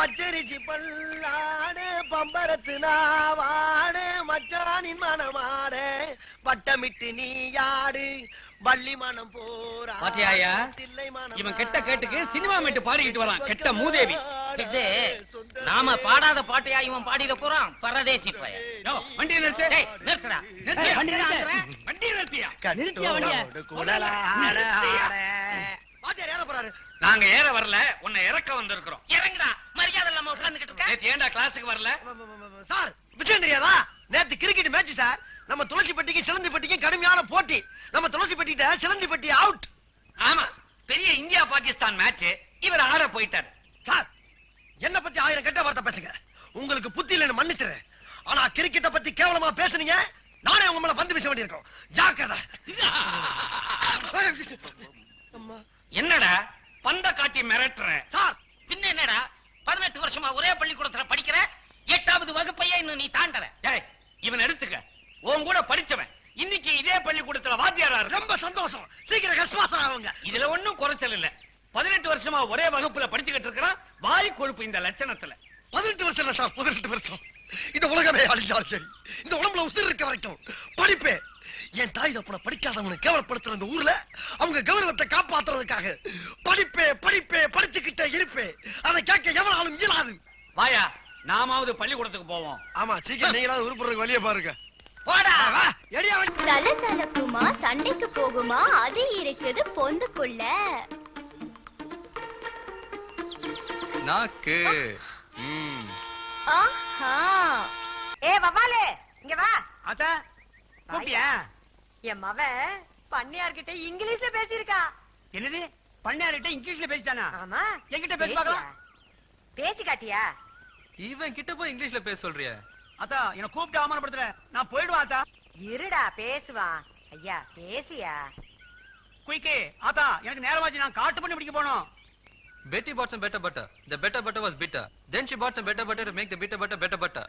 பச்சரிச்சி பல்லாடு பம்பரத்து நாவாடு மச்சானின் மனமாடு வட்டமிட்டு நீயாடு வள்ளி மனம் போரா பாத்தியாயா இவன் கெட்ட கேட்டுக்கு சினிமா மேட்டு பாடிக்கிட்டு வரான் கெட்ட மூதேவி. இது நாம பாடாத பாட்டையா இவன் பாடிட போறான் பரதேசி பையன். வண்டியை நிறுத்து. நிறுத்துடா வண்டியை நிறுத்தியா? வாத்தியார் ஏற போறாரு. நாங்க ஏற வரல, உன்னை இறக்க வந்திருக்கிறோம். இறங்குடா, மரியாதை இல்லாம உட்கார்ந்துகிட்டு இருக்க. நேத்து ஏன்டா கிளாஸுக்கு வரல? சார் விஷயம் தெரியாதா? நேத்து கிரிக்கெட் மேட்ச் சார். நம்ம துளசிப்பட்டிக்கு சிலந்திப்பட்டிக்கு கடுமையான போட்டி. நம்ம துளசிப்பட்டிட்ட சிலந்திப்பட்டி அவுட். ஆமா, பெரிய இந்தியா பாகிஸ்தான் மேட்ச். இவர் ஆட போயிட்டாரு. சார் என்ன பத்தி 1000 கெட்ட வார்த்தை பேசுங்க. உங்களுக்கு புத்தி இல்லைன்னு மன்னிச்சிடுறேன். ஆனா கிரிக்கெட்ட பத்தி கேவலமா பேசுனீங்க, நானே உங்க மேல வந்து பேச வேண்டியிருக்கோம். ஜாக்கிரதை. என்னடா பந்த காட்டி மிரட்டுற? சார் பின்ன என்னடா 18 வருஷமா ஒரே பள்ளிக்கூடத்துல படிக்கிற 8வது வகுப்பையே இன்னும் நீ தாண்டற. ஏய், இவன் எடுத்துக்க. உன் கூட படிச்சவன் இன்னைக்கு இதே பள்ளிக்கூடத்துல வாத்தியாரா இருக்கு. ரொம்ப சந்தோஷம். சீக்கிரம் கஸ்மாசம் ஆகுங்க. இதுல ஒண்ணும் குறைச்சல் இல்ல. 18 வருஷமா ஒரே வகுப்புல படிச்சுக்கிட்டு இருக்கிறான். வாய் கொழுப்பு இந்த லட்சணத்துல. 18 வருஷம் இல்ல சார், 18 வருஷம். இந்த உலகமே அழிஞ்சாலும் சரி, இந்த உடம்புல உயிர் இருக்க வரைக்கும் படிப்பே. என் தாய் தப்பனை படிக்காதவனை கேவலப்படுத்துற இந்த ஊர்ல அவங்க கௌரவத்தை காப்பாத்துறதுக்காக படிப்பே படிப்பே படிச்சுக்கிட்டே இருப்பே. அதை கேட்க எவனாலும் இயலாது. வாயா, நாமாவது பள்ளிக்கூடத்துக்கு போவோம். ஆமா, சீக்கிரம் நீங்களாவது உருப்புறதுக்கு வழியை பாருங்க. போடா. சலசலக்குமா சண்டைக்கு போகுமா அது இருக்குது பொந்துக்குள்ள. நாக்கு. ஆஹா. ஏ வவாலே, இங்க வா. அத்த கூப்பியா? என் மவன் பண்ணையார்கிட்ட இங்கிலீஷ்ல பேசியிருக்கா. என்னது? பண்ணையார்கிட்ட இங்கிலீஷ்ல பேசிட்டானா? ஆமா. என்கிட்ட பேசி பார்க்கலாம். பேசி காட்டியா? இவன் கிட்ட போய் இங்கிலீஷ்ல பேச சொல்றியா? அத்தா என்ன கூப்பிட்டு அவமானப்படுத்துற? நான் போயிடுவா அத்தா. இருடா பேசுவான். ஐயா பேசியா? குயிக்கே ஆத்தா, எனக்கு நேரமாச்சு. நான் காட்டு பண்ணி பிடிக்க போனோம். Betty bought some better butter. The better butter was bitter. Then she bought some better butter to make the bitter butter better butter.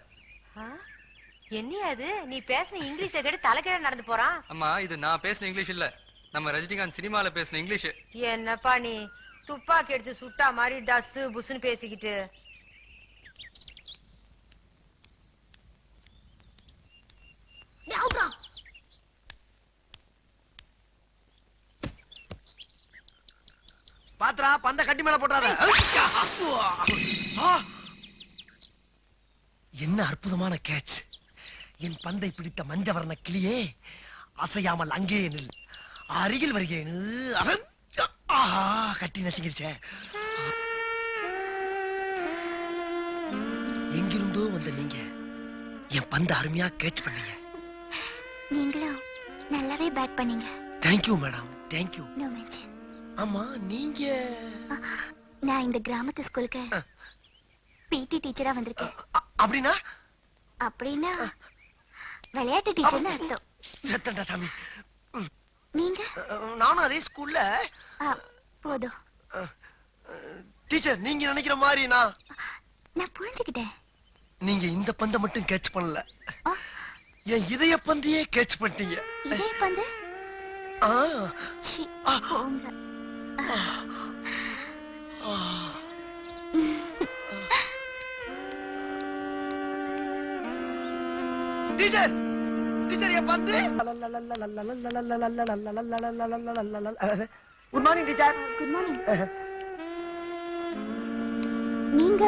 என்னையா அது? நீ பேசுன இங்கிலீஷை கேட்டு தலைகீழ நடந்து போறான். அம்மா, இது நான் பேசின இங்கிலீஷ் இல்ல, நம்ம ரஜினிகாந்த் சினிமால பேசின இங்கிலீஷ். என்னப்பா நீ துப்பாக்கி எடுத்து சுட்டா மாதிரி டஸ் புஸ்ன்னு பேசிக்கிட்டு. பாத்ரா, பந்த கட்டி மேல போட்டாத. என்ன அற்புதமான கேட்ச். என் பந்தை பிடித்த மஞ்சவர்ண கிளியே, அசையாமல் அங்கே நில். அருகில் வருகிறேன். கட்டி நசுங்கிருச்சே. எங்கிருந்தோ வந்த நீங்க என் பந்தை அருமையா கேட்ச் பண்ணீங்க. நீங்களும் நல்லாவே பேட் பண்ணீங்க. Thank you madam, thank you. No mention. ஆமா, நீங்க? நான் இந்த கிராமத்து ஸ்கூலுக்கு பிடி டீச்சரா வந்திருக்கேன். அப்படின்னா? அப்படின்னா விளையாட்டு டீச்சர்னு அர்த்தம். சத்தண்டா சாமி. நீங்க? நானும் அதே ஸ்கூல்ல. போதும் டீச்சர், நீங்க நினைக்கிற மாதிரி நான் புரிஞ்சுக்கிட்டேன். நீங்க இந்த பந்தை மட்டும் கேட்ச் பண்ணல, என் இதய பந்தையே கேட்ச் பண்ணிட்டீங்க. இதய பந்து? போங்க. டீச்சர், டீச்சர் என் பந்து. Good morning teacher. Good morning. நீங்க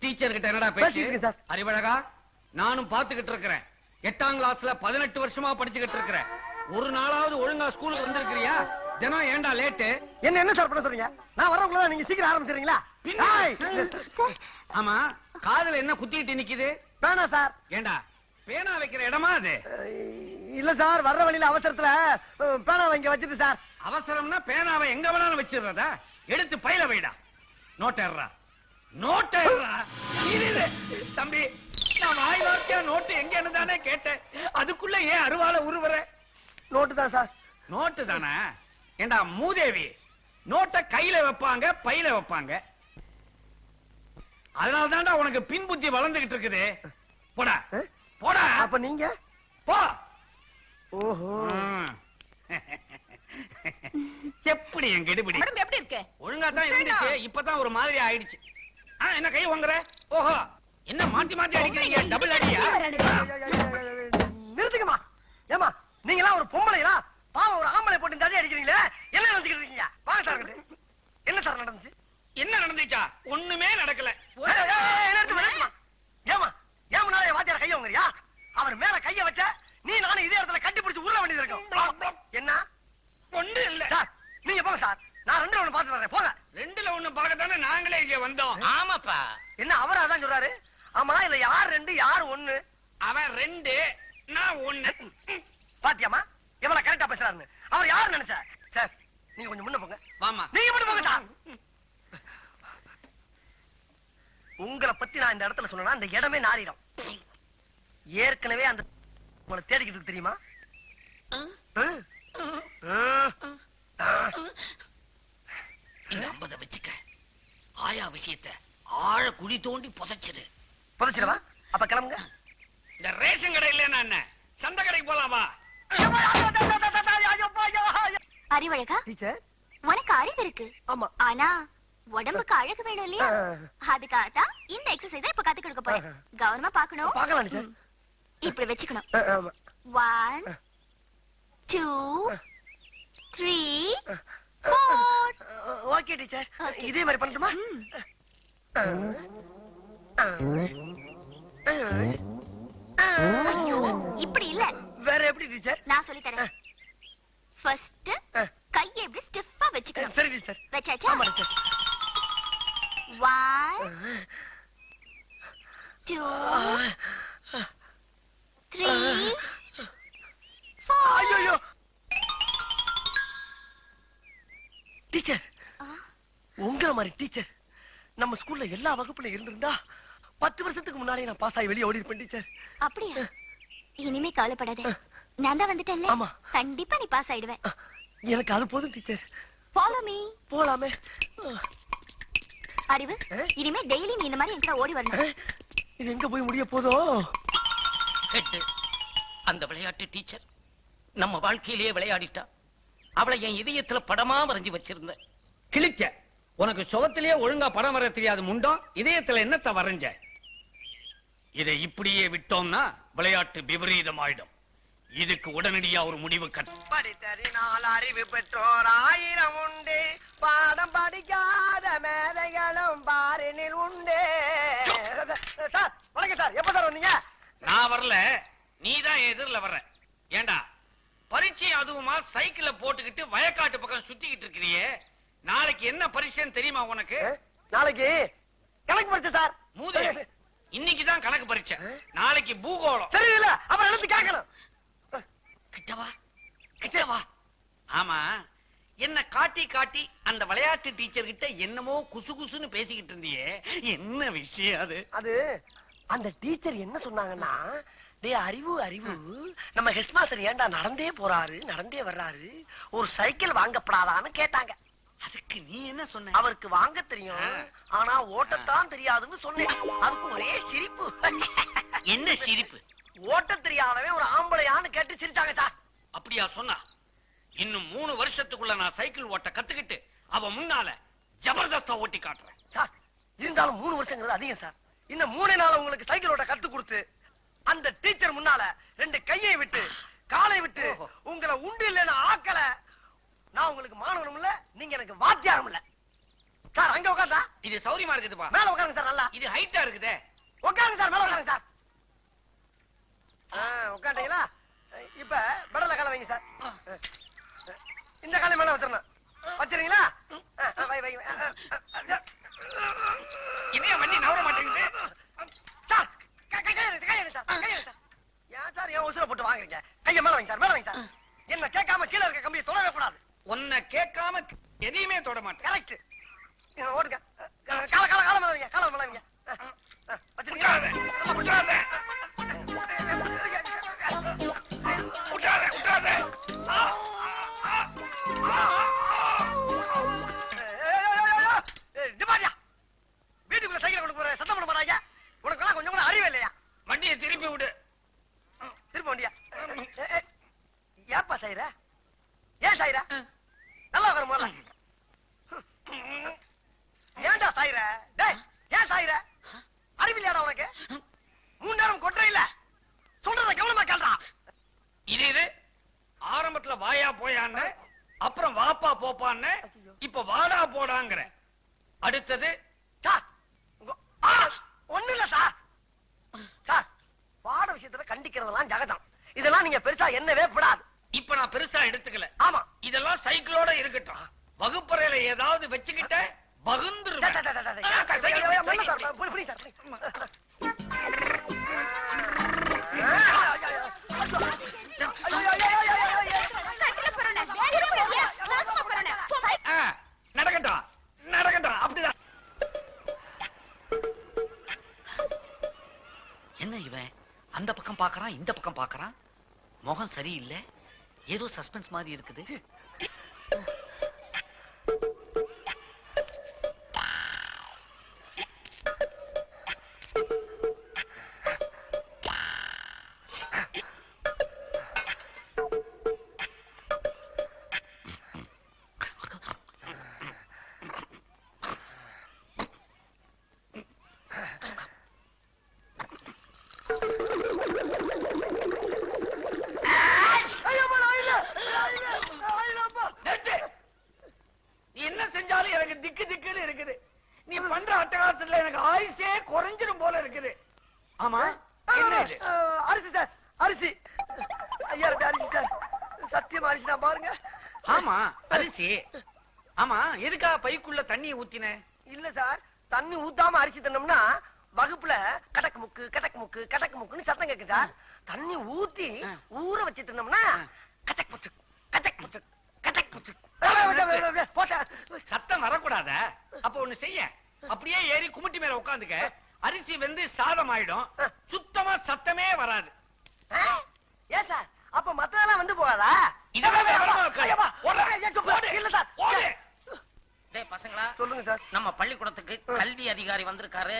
டீச்சர் கிட்ட என்னடா பேசிட்டு சார்? அறிவழகா, நானும் பாத்துக்கிட்டு இருக்கிறேன். 8ஆம் கிளாஸ்ல 18 வருஷமா படிச்சுக்கிட்டு இருக்கிறேன். ஒரு நாளாவது ஒழுங்கா ஸ்கூலுக்கு வந்திருக்கிறியா? தினம் ஏண்டா லேட்டு? என்ன சார் பண்ண சொல்றீங்க? நான் வரக்குள்ள நீங்க சீக்கிரம் ஆரம்பிச்சிடுறீங்களா? ஆமா, காதுல என்ன குத்திட்டு நிக்குது? பேனா சார். ஏண்டா பேனா வைக்கிற இடமா அது? இல்ல சார், வர்ற வழியில அவசரத்துல பேனாவை இங்க வச்சிட்டு சார். அவசரம்னா பேனாவை எங்க வேணாலும் வச்சிடுறதா? எடுத்து பையில வைடா. நோட்டேறா, நோட்டேறா. தம்பி, நான் வாய் வார்த்தையா நோட்டு எங்கன்னு தானே கேட்டேன். அதுக்குள்ள ஏன் அருவால உருவற? நோட்டு தான் சார். நோட்டு தானே? ஏண்டா மூதேவி, நோட்டை கையில வைப்பாங்க, பையில வைப்பாங்க. அதனால தான்டா உனக்கு பின் புத்தி வளர்ந்துகிட்டு இருக்குது. போடா போடா. அப்ப நீங்க போ. ஓஹோ. எப்படி என் கெடுபிடி உடம்பு எப்படி இருக்கு? ஒழுங்கா தான் இருந்துச்சு இப்பதான் ஒரு மாதிரி ஆயிடுச்சு என்ன கை வாங்குற ஓஹோ என்ன மாத்தி மாத்தி அடிக்கிறீங்க டபுள் அடியா நிறுத்துக்கமா ஏமா நீங்க எல்லாம் ஒரு பொம்பளைங்களா பாவம் ஒரு ஆம்பளை போட்டு இந்த அடி அடிக்கிறீங்களே என்ன நினைச்சுக்கிட்டு இருக்கீங்க வாங்க சார் அங்கிட்டு. என்ன சார் நடந்துச்சு என்ன நடந்துச்சா ஒண்ணுமே நடக்கல ஏமா ஏன் முன்னாலே வாத்தியார் கைய வாங்குறியா அவர் மேல கைய வச்ச நீ நானும் இதே இடத்துல கட்டி பிடிச்சு உருள வேண்டியது இருக்கும் என்ன ஒண்ணு இல்ல சார் நீங்க போங்க சார் நான் ரெண்டு ஒண்ணு பாத்து வரேன் போங்க ரெண்டுல ஒண்ணு பார்க்கத்தானே நாங்களே இங்க வந்தோம் ஆமாப்பா. என்ன அவர் அதான் சொல்றாரு ஆமா இல்ல யார் ரெண்டு யார் ஒண்ணு அவன் ரெண்டு நான் ஒண்ணு பாத்தியாமா எவ்வளவு கரெக்டா பேசுறாருன்னு அவர் யாரு நினைச்சா சார் நீங்க கொஞ்சம் முன்ன போங்க வாமா நீங்க மட்டும் போங்க சார் உங்களை பத்தி நான் இந்த இடத்துல சொன்னா இந்த இடமே நாரிடும் ஏற்கனவே அந்த உங்களை தேடிக்கிட்டு இருக்கு தெரியுமா இந்த 50 வச்சுக்க ஆயா விஷயத்தை ஆழ குழி தோண்டி புதைச்சிரு. புதைச்சிடவா அப்ப கிளம்புங்க இந்த ரேஷன் கடை இல்லையா என்ன சந்தை கடைக்கு போலாமா அறிவழகா டீச்சர் உனக்கு அறிவு இருக்கு ஆமா ஆனா உடம்புக்கு அழகு வேணும் இல்லையா அதுக்காகத்தான் இந்த எக்ஸசைஸை இப்ப கத்து கொடுக்க போறேன் கவனமா பாக்கணும் பார்க்கலாம் டீச்சர் இப்படி வச்சுக்கணும் ஆமா 1 2 3 4 ஓகே டீச்சர் இதே மாதிரி பண்ணட்டுமா ஐயோ இப்படி இல்ல வேற எப்படி டீச்சர் நான் சொல்லி தரேன் ஃபர்ஸ்ட் கையை இப்படி ஸ்டிஃபா வச்சுக்கணும் சரி டீச்சர் வச்சாச்சா ஆமா டீச்சர் 1 2 3 4 ஐயோ டீச்சர் உங்கள மாதிரி டீச்சர் நம்ம ஸ்கூல்ல எல்லா வகுப்புல இருந்திருந்தா 10 வருஷத்துக்கு முன்னாலே நான் பாஸ் ஆகி வெளியே ஓடி இருப்பேன் டீச்சர் அப்படியா இனிமே கவலைப்படாத நான் தான் வந்துட்டேன்ல ஆமா. கண்டிப்பா நீ பாஸ் ஆயிடுவேன் எனக்கு அது போதும் டீச்சர் ஃபாலோ மீ போலாமே அறிவு இனிமே டெய்லி நீ இந்த மாதிரி என்கிட்ட ஓடி வரணும் இது எங்க போய் முடிய போதோ ஹெட் அந்த விளையாட்டு டீச்சர் நம்ம வாழ்க்கையிலேயே விளையாடிட்டா. அவளை என் இதயத்துல படமா வரைஞ்சு வச்சிருந்தேன். கிழிச்ச உனக்கு சுகத்திலேயே ஒழுங்கா படம் வர தெரியாது முண்டம் இதயத்துல என்னத்த வரைஞ்ச இதை இப்படியே விட்டோம்னா விளையாட்டு விபரீதம் ஆயிடும் இதுக்கு உடனடியா ஒரு முடிவு படித்தறினால் அறிவு பெற்றோர் 1000 உண்டு பாடம் படிக்காத மேதைகளும் பாரினில் உண்டு சார் வணக்கம் சார் எப்ப சார் வந்தீங்க நான் வரல நீதான் எதிரில வர்ற ஏண்டா பரீட்சை அதுவுமா சைக்கிள போட்டுக்கிட்டு வயக்காட்டு பக்கம் சுத்திக்கிட்டு இருக்கிறியே நாளைக்கு என்ன பரீட்சைன்னு தெரியுமா உனக்கு நாளைக்கு கணக்கு பரிச்சை சார் மூதே இன்னைக்குதான் கணக்கு பரீட்சை நாளைக்கு பூகோளம் தெரியல அப்புறம் எழுந்து கேட்கணும் கிட்டவா கிட்டவா. ஆமா என்ன காட்டி காட்டி அந்த விளையாட்டு டீச்சர் கிட்ட என்னமோ குசு குசுன்னு பேசிக்கிட்டு இருந்தியே என்ன விஷயம் அது அது அந்த டீச்சர் என்ன சொன்னாங்கன்னா டேய் அறிவு அறிவு நம்ம ஹெட்மாஸ்டர் ஏன்டா நடந்தே போறாரு நடந்தே வர்றாரு ஒரு சைக்கிள் வாங்கப்படாதான்னு கேட்டாங்க அதுக்கு நீ என்ன சொன்ன அவருக்கு வாங்க தெரியும் ஆனா ஓட்டத்தான் தெரியாதுன்னு சொன்னேன் அதுக்கு ஒரே சிரிப்பு என்ன சிரிப்பு? ஓட்ட தெரியாதவன் ஒரு ஆம்பளையான்னு கேட்டு சிரிச்சாங்க சார் அப்படியா சொன்னா இன்னும் 3 வருஷத்துக்குள்ள நான் சைக்கிள் ஓட்ட கத்துக்கிட்டு அவ முன்னால ஜபர்தஸ்தா ஓட்டி காட்டுறேன் சார் இருந்தாலும் 3 வருஷங்கிறது அதிகம் சார் இன்னும் 3 நாள் உங்களுக்கு சைக்கிள் ஓட்ட கத்து கொடுத்து அந்த டீச்சர் முன்னால 2 கையை விட்டு காலை விட்டு உங்களை உண்டு இல்லைன்னு ஆக்கல நான் உங்களுக்கு மாணவனும் இல்ல நீங்க எனக்கு வாத்தியாரும் இல்ல சார் அங்க உட்கார்ந்தா இது சௌரியமா இருக்குதுப்பா மேல உட்காருங்க சார் நல்லா இது ஹைட்டா இருக்குதே உட்காருங்க சார் மேல உட்காருங்க சார் உட்காண்டீங்களா இப்ப பெடல காலை வைங்க சார் இந்த காலை மேல வச்சிடணும் வச்சிருங்களா இதே வண்டி நவர மாட்டேங்குது சார் ஏன் சார் ஏன் உசுர போட்டு வாங்குறீங்க கைய மேல வைங்க சார் மேல வைங்க சார் என்ன கேட்காம கீழே இருக்க கம்பியை தொடவே கூடாது உன்னை கேட்காம எதையுமே தொட மாட்டேன் கரெக்ட் ஓடுங்க கால மேல வைங்க கால மேல வைங்க வச்சிருக்கீங்களா விட்டுறாத விட்டுறாத விட்டுறாத வீட்டுக்குள்ள சைக்கிள் கொண்டு போற சத்தம் பண்ண மாட்டாங்க உனக்கு கொஞ்சம் கூட அறிவே இல்லையா வண்டியை திருப்பி விடு திரும்ப வண்டியா ஏப்பா சாயிரா ஏன் சாயிரா முதல்ல வாயா போயான்னு, அப்புறம் வாப்பா போப்பான்னு, இப்ப வாடா போடாங்கிற. அடுத்தது சார் ஒண்ணு இல்ல சார். சார் பாட விஷயத்துல கண்டிக்கிறதெல்லாம் ஜகதம். இதெல்லாம் நீங்க பெருசா என்னவே விடாது. இப்ப நான் பெருசா எடுத்துக்கல. ஆமா. இதெல்லாம் சைக்கிளோட இருக்கட்டும். வகுப்பறையில ஏதாவது வச்சுக்கிட்ட பகுந்துருவேன். நடக்கட்டும் நடக்கட்டும். அப்படிதான். என்ன இவன் அந்த பக்கம் பாக்குறான், இந்த பக்கம் பாக்குறான். முகம் சரியில்லை, ஏதோ சஸ்பென்ஸ் மாதிரி இருக்குது. என்ன செஞ்சாலும் எனக்கு திக்கு திக்குன்னு இருக்குது. நீ பண்ற அட்டகாசத்துல எனக்கு ஆயுசே குறைஞ்சிரும் போல இருக்குது. ஆமா என்ன இது? அரிசி சார், அரிசி. ஐயா அரிசி சார், சத்தியமா அரிசி தான் பாருங்க. ஆமா அரிசி. ஆமா எதுக்கா பைக்குள்ள தண்ணி ஊத்தின? இல்ல சார், தண்ணி ஊத்தாம அரிசி தின்னோம்னா வகுப்புல கடக்கு முக்கு கடக்கு முக்கு கடக்கு முக்குன்னு சத்தம் கேக்கு சார். தண்ணி ஊத்தி ஊற வச்சு தின்னோம்னா கச்சக் முச்சு கச்சக் முச்சு கச்சக் முச்சு. சத்தம் வரக்கூடாத. அப்ப ஒண்ணு செய்ய, அப்படியே ஏறி குமிட்டி மேல உட்காந்துக்க. அரிசி வெந்து சாதம் ஆயிடும், சுத்தமா சத்தமே வராது. ஏன் சார், அப்ப மத்ததெல்லாம் வந்து போகாதா? பசங்களா சொல்லுங்க சார். நம்ம பள்ளிக்கூடத்துக்கு கல்வி அதிகாரி வந்திருக்காரு.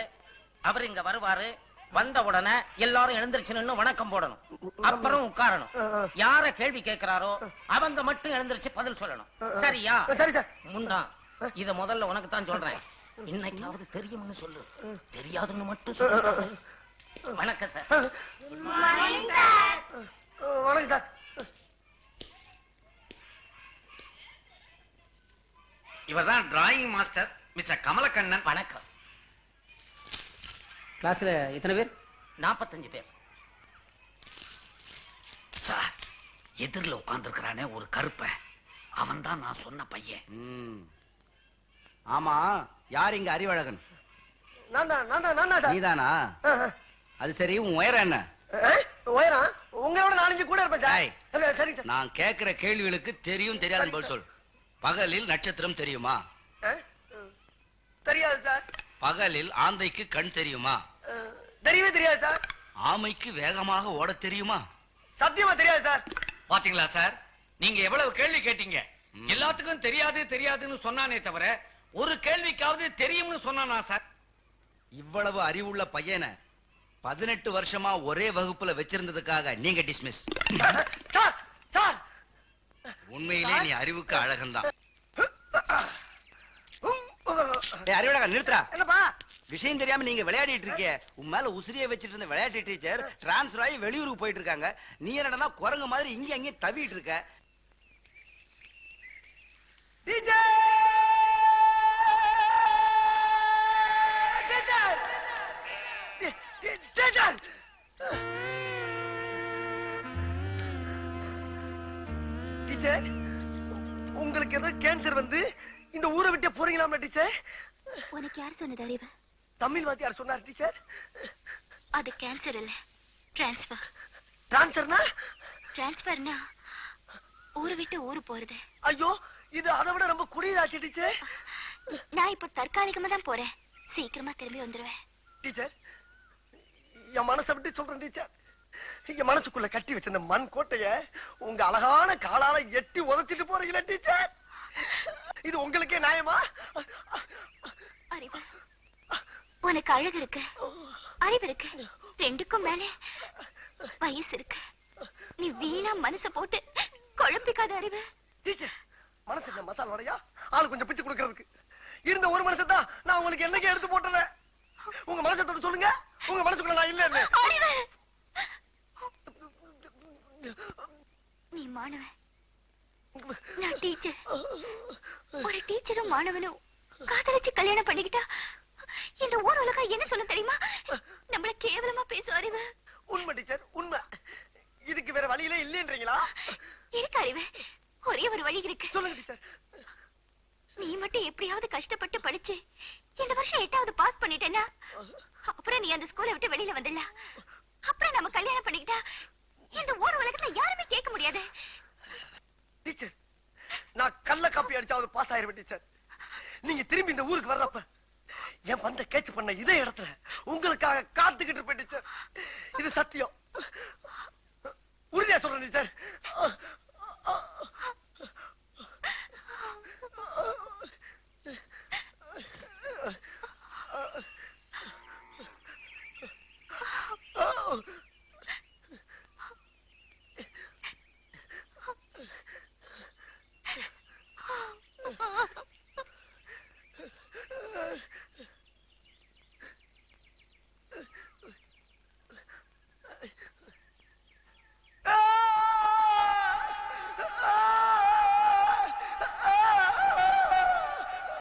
அவர் இங்க வருவாரு. வந்த உடனே எல்லாரும் எழுந்திருச்சு வணக்கம் போடணும். அப்புறம் உட்காரணும். யார கேள்வி கேட்கிறாரோ அவங்க மட்டும் எழுந்திருச்சு பதில் சொல்லணும். சரியா? சரி சார். முண்டா, இத முதல்ல உனக்கு தான் சொல்றேன். இன்னைக்காவது தெரியும்னு சொல்லு, தெரியாதுன்னு மட்டும் சொல்லு. வணக்கம் சார். வணக்கம் சார். இவர்தான் டிராயிங் மாஸ்டர் மிஸ்டர் கமலக்கண்ணன். வணக்கம். கிளாஸ்ல எத்தனை பேர்? 45 பேர். சார், எதிரில் உட்கார்ந்துருக்கிறானே ஒரு கருப்பை, அவன் தான் நான் சொன்ன பையன். ஆமா, யார் இங்க அறிவழகன்? நான் தான் சார். நீதானா? அது சரி, உன் உயரம் என்ன? உயரம் உங்களோட 4 கூட இருப்பேன் சார். சரி சார். நான் கேட்கிற கேள்விகளுக்கு தெரியும் தெரியாதுன்னு பதில் சொல். பகலில் நட்சத்திரம் தெரியுமா? தெரியாது சார். பகலில் ஆந்தைக்கு கண் தெரியுமா? தெரியவே தெரியாது சார். ஆமைக்கு வேகமாக ஓட தெரியுமா? சத்தியமா தெரியாது சார். பாத்தீங்களா சார், நீங்க எவ்வளவு கேள்வி கேட்டீங்க. எல்லாத்துக்கும் தெரியாது தெரியாதுன்னு சொன்னானே தவிர ஒரு கேள்விக்காவது தெரியும்னு சொன்னானா சார்? இவ்வளவு அறிவுள்ள பையனை 18 வருஷமா ஒரே வகுப்புல வச்சிருந்ததுக்காக நீங்க டிஸ்மிஸ். சார் சார், உண்மையிலே நீ அறிவுக்கு அழகன்தான். அறிவழகன் நிறுத்துறா. என்னப்பா விஷயம் தெரியாம நீங்க விளையாடிட்டு இருக்கே. உன் மேல உசிரியை வச்சிட்டு இருந்த விளையாட்டு டீச்சர் டிரான்ஸ்பர் ஆகி வெளியூருக்கு போயிட்டு இருக்காங்க. நீ என்னடா குரங்கு மாதிரி இங்க அங்கேயும் தவிட்டு இருக்க. டீச்சர் டீச்சர் டீச்சர் டீச்சர், உங்களுக்கு ஏதோ கேன்சர் வந்து இந்த ஊரை விட்டு போறீங்களா டீச்சர்? உனக்கு யார் சொன்னது அறிவு? தமிழ் வாத்தியார் சொன்னார் டீச்சர். அது கேன்சர் இல்ல, டிரான்ஸ்பர். டிரான்ஸ்பர்னா? டிரான்ஸ்பர்னா ஊரு விட்டு ஊரு போறது. ஐயோ, இது அதை விட ரொம்ப குடியதாச்சு டீச்சர். நான் இப்ப தற்காலிகமா தான் போறேன், சீக்கிரமா திரும்பி வந்துருவேன். டீச்சர், என் மனசை விட்டு சொல்றேன் டீச்சர். என் மனசுக்குள்ள கட்டி வச்சிருந்த மண் கோட்டைய உங்க அழகான காலால எட்டி உதைச்சிட்டு போறீங்களா டீச்சர்? இது உங்களுக்கே நியாயமா? அறிவு, உனக்கு அழகு இருக்கு, அறிவு இருக்கு, ரெண்டுக்கும் மேல வயசு இருக்கு. நீ வீணா மனச போட்டு குழப்பிக்காத அறிவு. டீச்சர், மனசுக்கு மசாலா வடையா ஆளு கொஞ்சம் பிச்சு கொடுக்கறதுக்கு இருந்த ஒரு மனசை தான் நான் உங்களுக்கு என்னைக்கு எடுத்து போட்டுறேன். உங்க மனசத்தோட சொல்லுங்க, உங்க மனசுக்குள்ள நான் இல்ல. அறிவு, நீ மாணவன், நான் டீச்சர். ஒரு டீச்சரும் மாணவனும் காதலிச்சு கல்யாணம் பண்ணிக்கிட்டா இந்த ஊர் உலகம் என்ன சொல்ல தெரியுமா? நம்மள கேவலமா பேசும் அறிவு. உண்மை டீச்சர், உண்மை. இதுக்கு வேற வழியில இல்லைன்றீங்களா? இருக்கு அறிவு. ஒரே ஒரு வழி இருக்கு. சொல்லுங்க டீச்சர். நீ மட்டும் எப்படியாவது கஷ்டப்பட்டு படிச்சு இந்த வருஷம் 8வது பாஸ் பண்ணிட்டேன்னா அப்புறம் நீ அந்த ஸ்கூலை விட்டு வெளியில வந்துடல. அப்புறம் நம்ம கல்யாணம் பண்ணிக்கிட்டா இந்த ஊர் உலகத்துல யாருமே கேட்க முடியாது. டீச்சர், நான் கள்ள காப்பி அடிச்சாவது பாஸ் ஆயிருவேன் டீச்சர். நீங்க திரும்பி இந்த ஊருக்கு வர்றப்ப என் பந்த கேட்ச் பண்ண இதே இடத்துல உங்களுக்காக காத்துக்கிட்டு இருப்பேன் டீச்சர். இது சத்தியம். உறுதியா சொல்றேன் டீச்சர்.